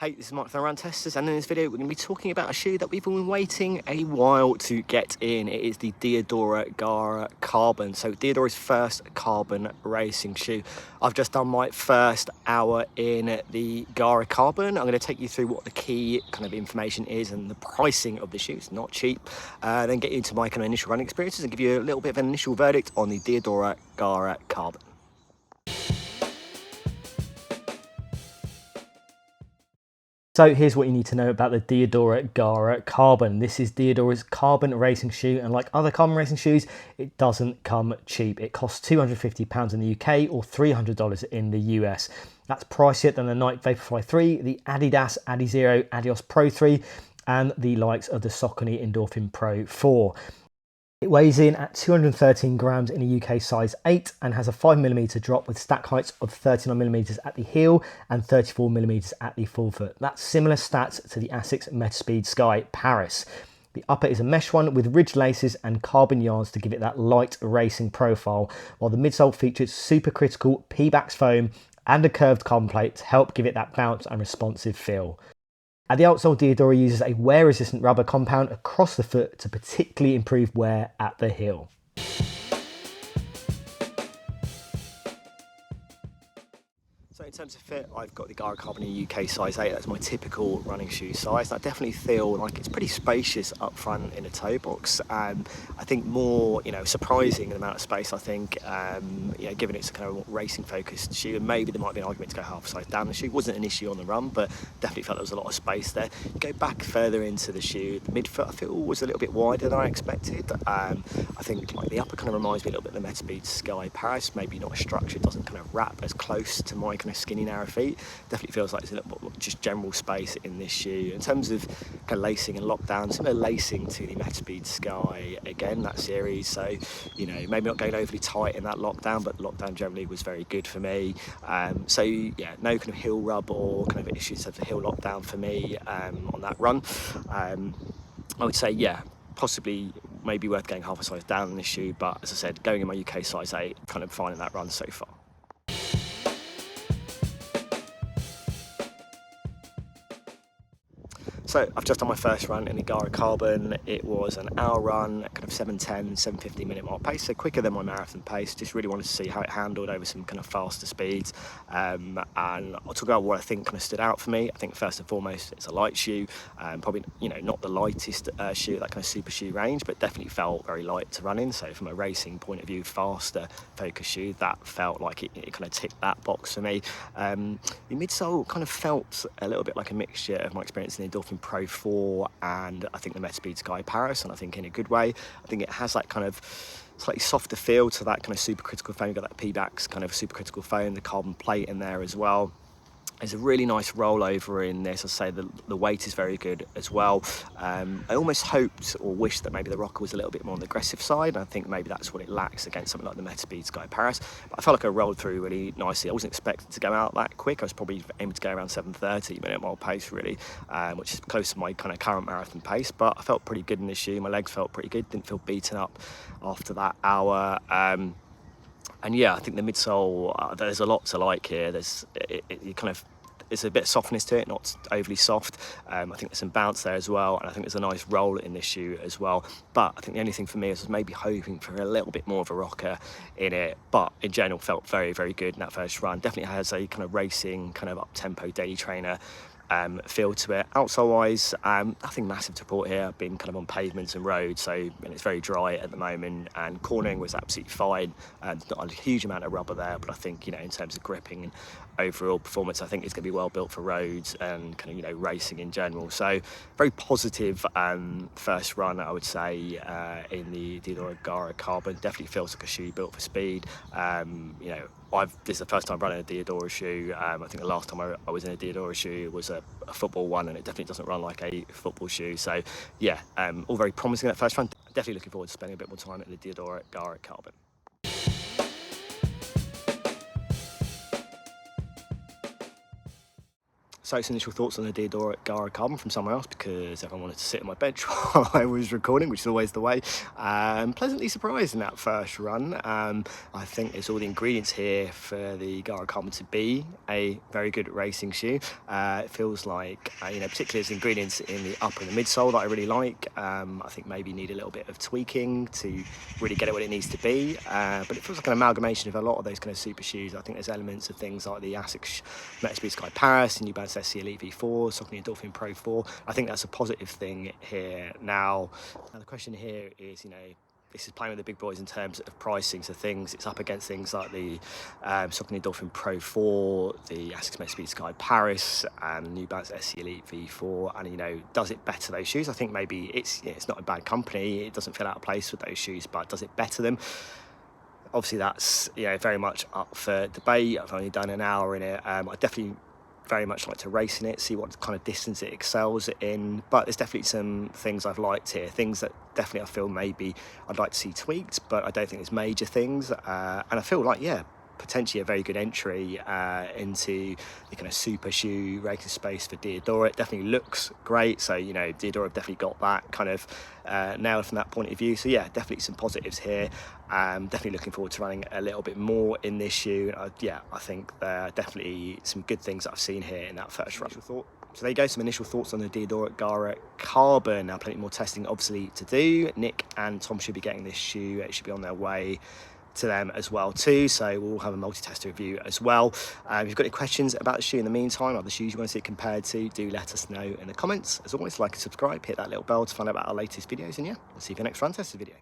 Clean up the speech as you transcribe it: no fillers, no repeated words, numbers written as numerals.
Hey, this is Mark from Run Testers, and in this video we're going to be talking about a shoe that we've been waiting a while to get in. It is the Diadora Gara Carbon, so Diadora's first carbon racing shoe. I've just done my first hour in the Gara Carbon. I'm going to take you through what the key kind of information is and the pricing of the shoe. It's not cheap. Then get into my kind of initial running experiences and give you a little bit of an initial verdict on the Diadora Gara Carbon. So here's what you need to know about the Diadora Gara Carbon. This is Diadora's carbon racing shoe, and like other carbon racing shoes, it doesn't come cheap. It costs £250 in the UK or $300 in the US. That's pricier than the Nike Vaporfly 3, the Adidas Adizero Adios Pro 3, and the likes of the Saucony Endorphin Pro 4. It weighs in at 213 grams in a UK size 8 and has a 5mm drop with stack heights of 39mm at the heel and 34mm at the forefoot. That's similar stats to the Asics Metaspeed Sky Paris. The upper is a mesh one with ridged laces and carbon yards to give it that light racing profile, while the midsole features supercritical Pebax foam and a curved carbon plate to help give it that bounce and responsive feel. At the outsole, Diadora uses a wear-resistant rubber compound across the foot to particularly improve wear at the heel. So in terms of fit, I've got the Gara Carbon in UK size 8. That's my typical running shoe size. I definitely feel like it's pretty spacious up front in the toe box. I think more, surprising the amount of space. I think, given it's a kind of racing focused shoe, and maybe there might be an argument to go half size down the shoe. Wasn't an issue on the run, but definitely felt there was a lot of space there. You go back further into the shoe, the midfoot I feel was a little bit wider than I expected. I think like the upper kind of reminds me a little bit of the Metaspeed Sky Paris. Maybe not as structured, doesn't kind of wrap as close to my kind of skinny narrow feet. Definitely feels like there's a little bit just general space in this shoe. In terms of kind of lacing and lockdown, similar lacing to the Metaspeed Sky, again, that series. So, maybe not going overly tight in that lockdown, but lockdown generally was very good for me. So yeah, no kind of heel rub or kind of issues of the heel lockdown for me on that run. I would say, yeah, possibly maybe worth going half a size down in this shoe, but as I said, going in my UK size 8, kind of finding that run so far. So I've just done my first run in the Gara Carbon. It was an hour run, kind of 7:10, 7:50 minute mile pace, so quicker than my marathon pace. Just really wanted to see how it handled over some kind of faster speeds. And I'll talk about what I think kind of stood out for me. I think first and foremost, it's a light shoe. Probably, not the lightest shoe, that kind of super shoe range, but definitely felt very light to run in. So from a racing point of view, faster focus shoe, that felt like it kind of ticked that box for me. The midsole kind of felt a little bit like a mixture of my experience in the Endorphin Pro 4 and I think the Metaspeed Sky Paris, and I think in a good way. I think it has that kind of slightly softer feel to that kind of supercritical foam. You've got that Pebax kind of supercritical foam, the carbon plate in there as well. There's a really nice rollover in this. I say the weight is very good as well. I almost hoped or wished that maybe the rocker was a little bit more on the aggressive side. I think maybe that's what it lacks against something like the Metaspeed Sky Paris. But I felt like I rolled through really nicely. I wasn't expecting to go out that quick. I was probably aiming to go around 7:30 minute mile pace really, which is close to my kind of current marathon pace. But I felt pretty good in this shoe. My legs felt pretty good. Didn't feel beaten up after that hour. And yeah, I think the midsole, there's a lot to like here. There's a bit of softness to it, not overly soft. I think there's some bounce there as well, and I think there's a nice roll in this shoe as well. But I think the only thing for me is maybe hoping for a little bit more of a rocker in it. But in general, felt very, very good in that first run. Definitely has a kind of racing, kind of up-tempo daily trainer feel to it. Outsole wise, nothing massive to report here. I've been kind of on pavements and roads, and it's very dry at the moment, and cornering was absolutely fine. Not a huge amount of rubber there, but I think, in terms of gripping and overall performance, I think it's going to be well built for roads and kind of, racing in general. So very positive first run, I would say, in the Diadora Gara Carbon. Definitely feels like a shoe built for speed. This is the first time running a Diadora shoe. I think the last time I was in a Diadora shoe was a football one, and it definitely doesn't run like a football shoe. So yeah, all very promising that first run. Definitely looking forward to spending a bit more time at the Diadora Gara Carbon. So some initial thoughts on the Diadora Gara Carbon from somewhere else, because everyone wanted to sit on my bench while I was recording, which is always the way. Pleasantly surprised in that first run. I think there's all the ingredients here for the Gara Carbon to be a very good racing shoe. It feels like, particularly as ingredients in the upper and the midsole that I really like. I think maybe need a little bit of tweaking to really get it what it needs to be. But it feels like an amalgamation of a lot of those kind of super shoes. I think there's elements of things like the Asics Metaspeed Sky Paris and New Balance SC Elite V4, Saucony Dolphin Pro 4. I think that's a positive thing here. Now the question here is, this is playing with the big boys in terms of pricing. So it's up against things like the Saucony Dolphin Pro 4, the Asics Metaspeed Sky Paris, and New Balance SC Elite V4. And does it better those shoes? I think maybe it's not a bad company. It doesn't feel out of place with those shoes, but does it better them? Obviously, that's very much up for debate. I've only done an hour in it. I definitely very much like to race in it, see what kind of distance it excels in, but there's definitely some things I've liked here, things that definitely I feel maybe I'd like to see tweaked, but I don't think there's major things, and I feel like potentially a very good entry into the kind of super shoe racing space for Diadora. It definitely looks great, so Diadora have definitely got that kind of nailed from that point of view. So definitely some positives here. Definitely looking forward to running a little bit more in this shoe. I think there are definitely some good things that I've seen here in that first run. So there you go, some initial thoughts on the Diadora Gara Carbon. Now plenty more testing obviously to do. Nick and Tom should be getting this shoe. It should be on their way to them as well too, so we'll have a multi-tester review as well. If you've got any questions about the shoe in the meantime, other shoes you want to see it compared to, do let us know in the comments. As always, like and subscribe, hit that little bell to find out about our latest videos, and we'll see you for the next run tested video.